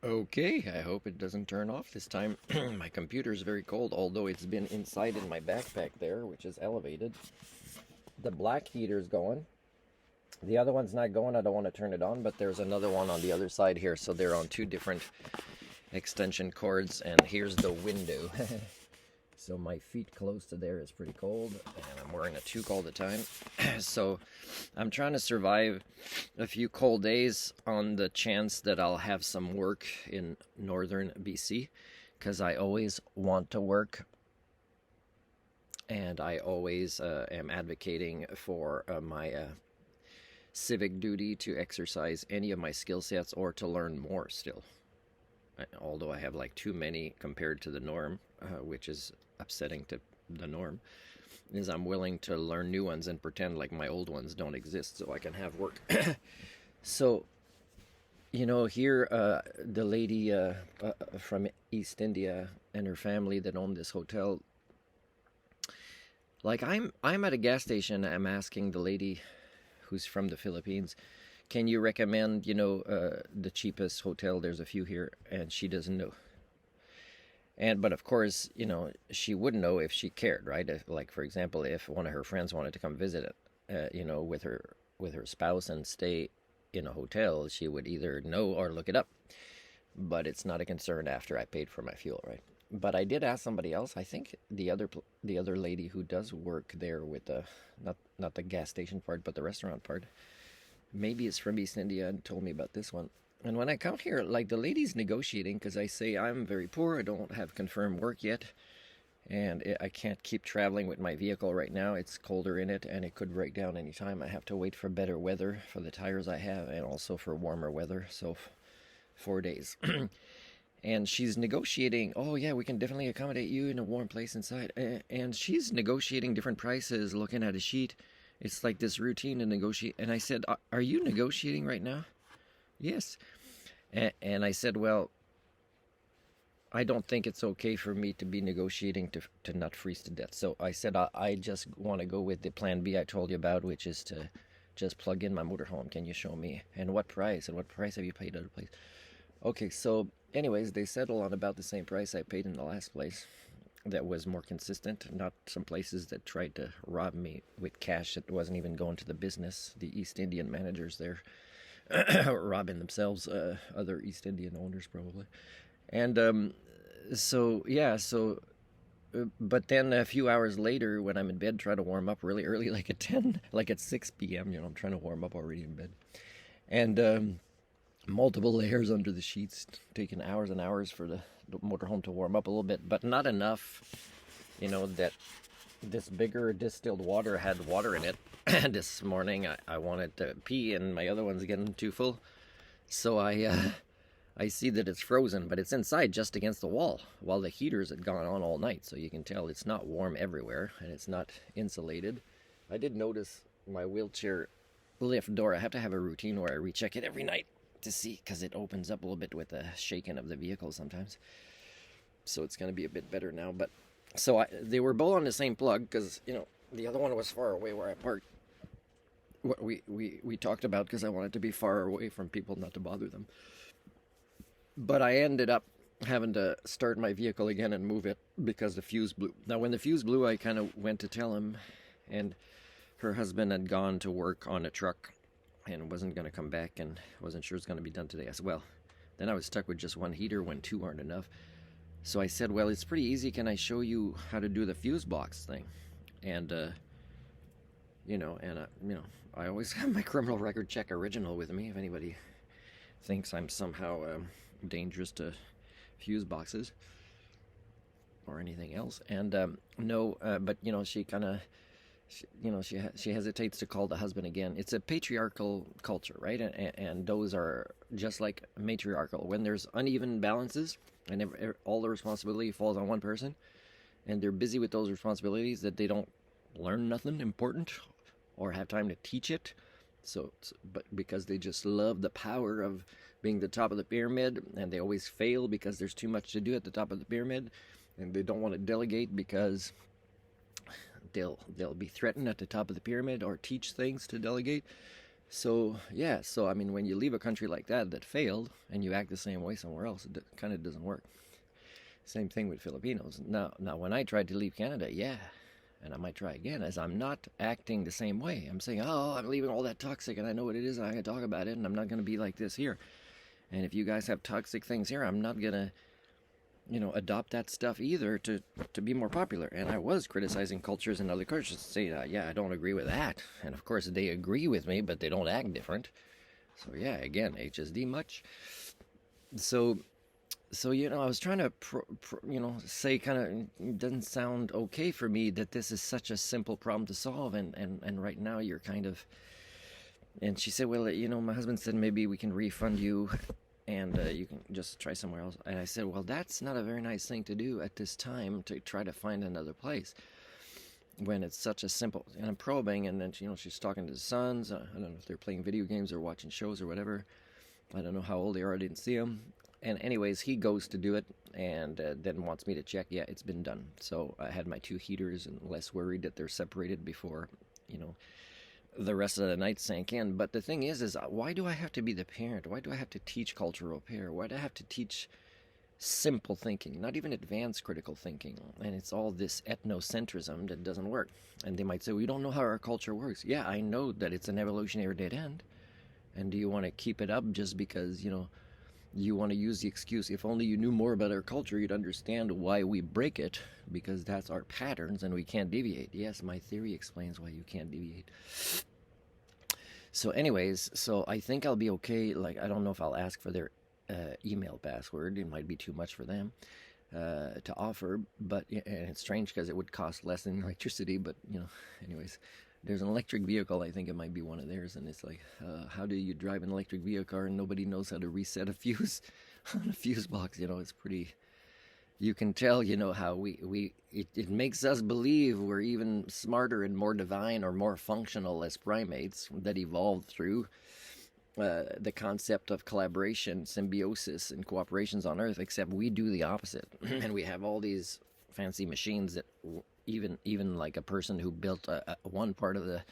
Okay, I hope it doesn't turn off this time. My computer is very cold, although it's been inside in my backpack there, which is elevated. The black heater's going. The other one's not going. I don't want to turn it on, but there's another one on the other side here, so they're on two different extension cords, and here's the window. So my feet close to there is pretty cold, and I'm wearing a toque all the time. So I'm trying to survive a few cold days on the chance that I'll have some work in northern BC, because I always want to work, and I always am advocating for my civic duty to exercise any of my skill sets or to learn more still. Although I have like too many compared to the norm, which is upsetting to the norm, is I'm willing to learn new ones and pretend like my old ones don't exist so I can have work. So, here, the lady from East India and her family that owned this hotel, like I'm at a gas station, I'm asking the lady who's from the Philippines, can you recommend, the cheapest hotel? There's a few here, and she doesn't know. But of course, she would know if she cared, right? If, like, for example, if one of her friends wanted to come visit it, with her spouse and stay in a hotel, she would either know or look it up. But it's not a concern after I paid for my fuel, right? But I did ask somebody else. I think the other lady who does work there with the not the gas station part, but the restaurant part. Maybe it's from East India and told me about this one. And when I come here, like the lady's negotiating because I say I'm very poor, I don't have confirmed work yet, and I can't keep traveling with my vehicle right now. It's colder in it, and it could break down anytime. I have to wait for better weather for the tires I have, and also for warmer weather. So 4 days. And she's negotiating, oh yeah, we can definitely accommodate you in a warm place inside. And she's negotiating different prices, looking at a sheet. It's like this routine to negotiate. And I said, are you negotiating right now? Yes. And I said, well, I don't think it's okay for me to be negotiating to not freeze to death. So I said, I just want to go with the plan B I told you about, which is to just plug in my motorhome. Can you show me? And what price? And what price have you paid other place? Okay, so anyways, they settle on about the same price I paid in the last place. That was more consistent, not some places that tried to rob me with cash that wasn't even going to the business. The East Indian managers there robbing themselves, other East Indian owners probably. And but then a few hours later, when I'm in bed, try to warm up really early, like at 10, like at 6 p.m., I'm trying to warm up already in bed. And multiple layers under the sheets, taking hours and hours for the motorhome to warm up a little bit, but not enough, that this bigger distilled water had water in it. And this morning I wanted to pee, and my other one's getting too full. So I see that it's frozen, but it's inside just against the wall, while the heaters had gone on all night. So you can tell it's not warm everywhere, and it's not insulated. I did notice my wheelchair lift door. I have to have a routine where I recheck it every night to see, because it opens up a little bit with the shaking of the vehicle sometimes. So it's going to be a bit better now. But so they were both on the same plug, because the other one was far away where I parked. What we talked about, because I wanted to be far away from people, not to bother them. But I ended up having to start my vehicle again and move it because the fuse blew. Now when the fuse blew, I kind of went to tell him, and her husband had gone to work on a truck and wasn't going to come back, and wasn't sure it's going to be done today as well. Then I was stuck with just one heater when two aren't enough. So I said, well, it's pretty easy. Can I show you how to do the fuse box thing? And, I always have my criminal record check original with me if anybody thinks I'm somehow dangerous to fuse boxes or anything else. And no, but she kind of, she hesitates to call the husband again. It's a patriarchal culture, right? And those are just like matriarchal. When there's uneven balances and all the responsibility falls on one person, and they're busy with those responsibilities, that they don't learn nothing important or have time to teach it. But because they just love the power of being the top of the pyramid, and they always fail because there's too much to do at the top of the pyramid, and they don't want to delegate because they'll be threatened at the top of the pyramid or teach things to delegate. So yeah, so I mean, when you leave a country like that failed, and you act the same way somewhere else, it kind of doesn't work. Same thing with Filipinos. Now, when I tried to leave Canada, yeah, and I might try again, as I'm not acting the same way. I'm saying, oh, I'm leaving all that toxic, and I know what it is, and I can talk about it, and I'm not going to be like this here. And if you guys have toxic things here, I'm not going to, adopt that stuff either to be more popular. And I was criticizing cultures in other cultures, saying, yeah, I don't agree with that. And of course, they agree with me, but they don't act different. So yeah, again, HSD much. So I was trying to say, kind of, it doesn't sound okay for me that this is such a simple problem to solve, and right now you're kind of. And she said, well, my husband said maybe we can refund you, and you can just try somewhere else. And I said, well, that's not a very nice thing to do at this time, to try to find another place when it's such a simple. And I'm probing, and then she's talking to the sons. I don't know if they're playing video games or watching shows or whatever. I don't know how old they are. I didn't see them. And anyways, he goes to do it, and then wants me to check. Yeah, it's been done. So I had my 2 heaters, and less worried that they're separated before the rest of the night sank in. But the thing is why do I have to be the parent? Why do I have to teach cultural repair? Why do I have to teach simple thinking, not even advanced critical thinking? And it's all this ethnocentrism that doesn't work. And they might say, well, you don't know how our culture works. Yeah, I know that it's an evolutionary dead end. And do you want to keep it up just because, you want to use the excuse, if only you knew more about our culture, you'd understand why we break it, because that's our patterns and we can't deviate. Yes, my theory explains why you can't deviate. So anyways, so I think I'll be okay. Like, I don't know if I'll ask for their email password. It might be too much for them to offer, but and it's strange because it would cost less than electricity, but anyways. There's an electric vehicle, I think it might be one of theirs, and it's like, how do you drive an electric vehicle and nobody knows how to reset a fuse on a fuse box? It's pretty, you can tell, how it makes us believe we're even smarter and more divine or more functional as primates that evolved through the concept of collaboration, symbiosis, and cooperations on Earth, except we do the opposite. And we have all these fancy machines that even like a person who built one part of the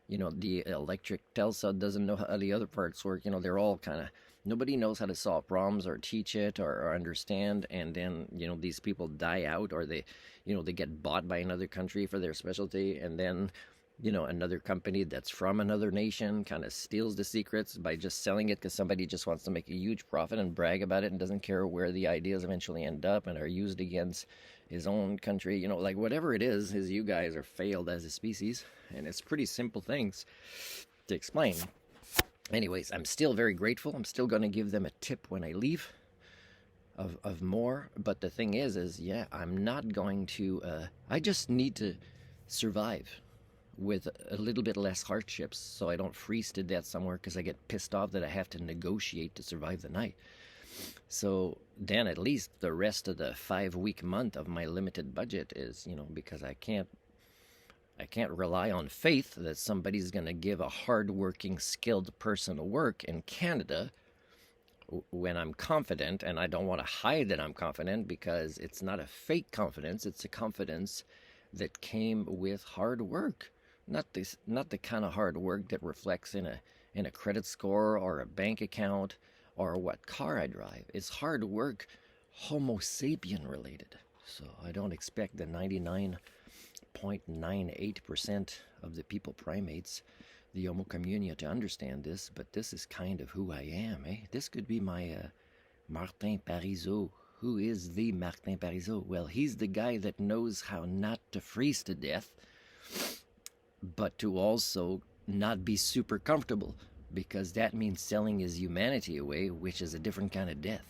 electric Telsa doesn't know how the other parts work. They're all kind of, nobody knows how to solve problems or teach it or understand. And then these people die out, or they get bought by another country for their specialty, and then another company that's from another nation kind of steals the secrets by just selling it because somebody just wants to make a huge profit and brag about it and doesn't care where the ideas eventually end up and are used against his own country. Like, whatever it is you guys are failed as a species, and it's pretty simple things to explain. Anyways, I'm still very grateful. I'm still going to give them a tip when I leave of more. But the thing is yeah, I'm not going to, I just need to survive with a little bit less hardships, so I don't freeze to death somewhere because I get pissed off that I have to negotiate to survive the night. So then at least the rest of the 5-week month of my limited budget is, because I can't rely on faith that somebody's going to give a hardworking, skilled person work in Canada when I'm confident, and I don't want to hide that I'm confident, because it's not a fake confidence, it's a confidence that came with hard work. Not the kind of hard work that reflects in a credit score or a bank account or what car I drive. It's hard work, Homo sapien related. So I don't expect the 99.98% of the people primates, the Homo communia, to understand this, but this is kind of who I am. This could be my Martin Pariseau. Who is the Martin Pariseau? Well, he's the guy that knows how not to freeze to death, but to also not be super comfortable, because that means selling his humanity away, which is a different kind of death.